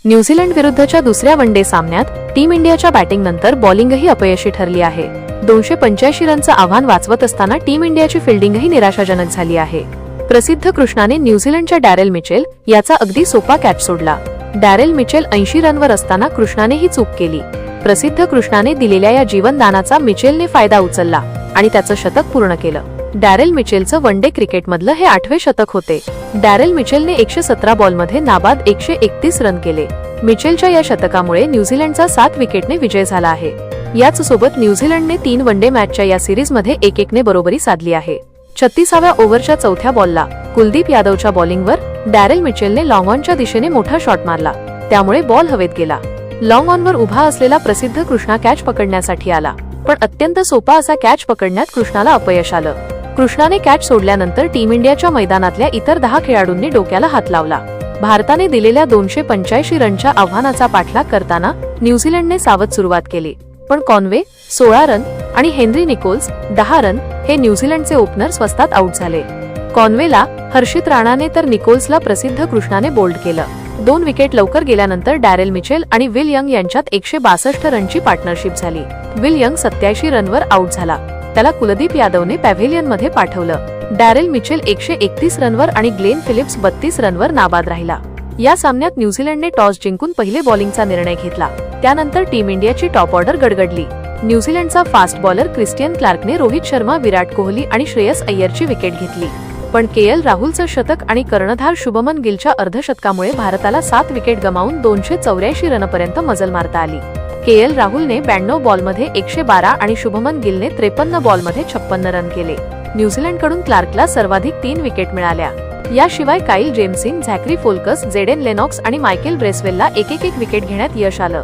New Zealand विरुद्धच्या दुसऱ्या one day सामन्यात टीम इंडियाच्या बॅटिंगनंतर बॉलिंगही अपयशी ठरली आहे. 285 रनचं आव्हान वाचवत असताना टीम इंडियाची फिल्डिंगही निराशाजनक झाली आहे. प्रसिद्ध कृष्णाने न्यूझीलंडच्या डॅरेल मिचेल याचा अगदी सोपा कॅच सोडला. डॅरेल मिचेल 80 रनवर असताना कृष्णाने ही चूक केली. प्रसिद्ध कृष्णाने दिलेल्या या जीवनदानाचा मिचेलने फायदा उचलला आणि त्याचं शतक पूर्ण केलं. डॅरेल मिचेलचं वनडे क्रिकेटमधलं हे 8वे शतक होते. डॅरेल मिचेलने 117 बॉलमध्ये नाबाद 131 रन केले. मिचेलच्या या शतकामुळे न्यूझीलंडचा 7 विकेटने विजय झाला आहे. याच सोबत न्यूझीलंडने 3 वनडे मॅचच्या या सिरीजमध्ये 1-1ने बरोबरी साधली आहे. 36व्या ओव्हरच्या चौथ्या बॉलला कुलदीप यादवच्या बॉलिंगवर डॅरेल मिचेलने लॉंग ऑनच्या दिशेने मोठा शॉट मारला. त्यामुळे बॉल हवेत गेला. लॉंग ऑनवर उभा असलेला प्रसिद्ध कृष्णा कॅच पकडण्यासाठी आला, पण अत्यंत सोपा असा कॅच पकडण्यात कृष्णाला अपयश आलं. कृष्णाने कॅच सोडल्यानंतर टीम इंडियाच्या मैदानातल्या इतर 10 खेळाडूंनी डोक्याला हात लावला. भारताने दिलेल्या 285 रनच्या आव्हानाचा पाठलाग करताना न्यूझीलंडने सावध सुरुवात केली, पण कॉन्वे 16 रन आणि हेनरी निकोल्स 10 रन हे न्यूझीलंडचे ओपनर स्वस्तात आउट झाले. कॉन्वेला हर्षित राणाने तर निकोल्सला प्रसिद्ध कृष्णाने बोल्ड केलं. 2 विकेट लवकर गेल्यानंतर डॅरेल मिचेल आणि विल यंग यांच्यात 162 रनची पार्टनरशिप झाली. विल यंग 87 रनवर आउट झाला. त्याला कुलदीप यादवने पॅव्हेलियनमध्ये पाठवलं. डॅरेल मिचेल 131 रनवर आणि ग्लेन फिलिप्स 32 रनवर नाबाद राहिला. या सामन्यात न्यूझीलंडने टॉस जिंकून पहिले बॉलिंगचा निर्णय घेतला. त्यानंतर टीम इंडियाची टॉप ऑर्डर गडगडली. न्यूझीलंडचा फास्ट बॉलर क्रिस्टियन क्लार्कने रोहित शर्मा, विराट कोहली आणि श्रेयस अय्यरची विकेट घेतली. पण के.एल. राहुलचं शतक आणि कर्णधार शुभमन गिलच्या अर्धशतकामुळे भारताला 7 विकेट गमावून 284 रनपर्यंत मजल मारता आली. के.एल. राहुलने 92 बॉलमध्ये 112 आणि शुभमन गिलने 53 बॉलमध्ये 56 रन केले. न्यूझीलंडकडून क्लार्कला सर्वाधिक 3 विकेट मिळाल्या. याशिवाय काईल जेम्सिन, झॅकरी फोल्कस, जेडेन लेनॉक्स आणि मायकेल ब्रेसवेलला एक विकेट घेण्यात यश आलं.